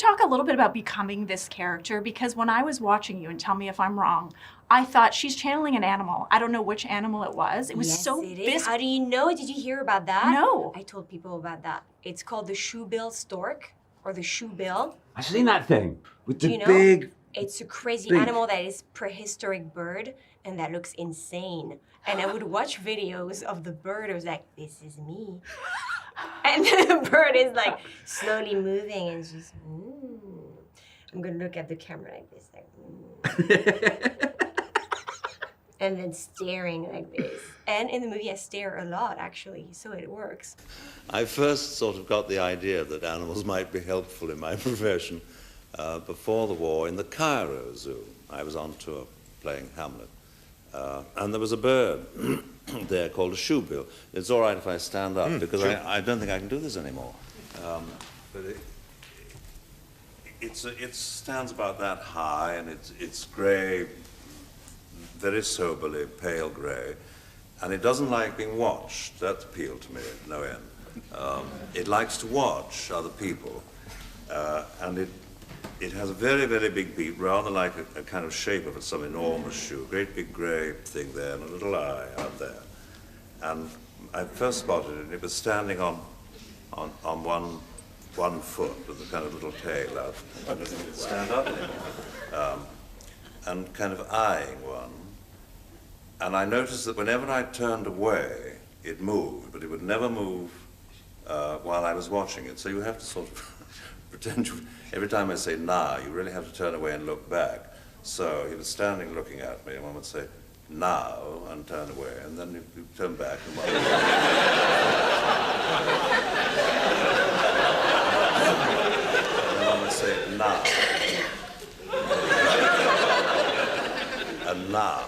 talk a little bit about becoming this character? Because when I was watching you, and tell me if I'm wrong, I thought she's channeling an animal. I don't know which animal it was. It was so is. How do you know? Did you hear about that? No. I told people about that. It's called the shoe-bill stork, or the shoe-bill. I've seen that thing with the Do you know? big. It's a crazy beak. animal that is prehistoric bird, and that looks insane. And I would watch videos of the bird. I was like, this is me. And then the bird is like slowly moving, and she's, I'm gonna look at the camera like this, like, and then staring like this. And in the movie, I stare a lot, actually, so it works. I first sort of got the idea that animals might be helpful in my profession before the war in the Cairo Zoo. I was on tour playing Hamlet, and there was a bird there called a shoebill. It's all right if I stand up, because sure. I don't think I can do this anymore. But it stands about that high, and it's grey, very soberly pale grey, and it doesn't like being watched. That appealed to me at no end. It likes to watch other people, and it has a very, very big beak, rather like a kind of shape of some enormous shoe, a great big grey thing there, and a little eye out there. And I first spotted it, and it was standing on one foot with a kind of little tail out. I don't think it would stand up anymore. And kind of eyeing one. And I noticed that whenever I turned away, it moved, but it would never move while I was watching it. So you have to sort of pretend every time I say "nah," you really have to turn away and look back. So he was standing looking at me, and one would say "now" and turn away, and then you turn back and one would say "now" and "now."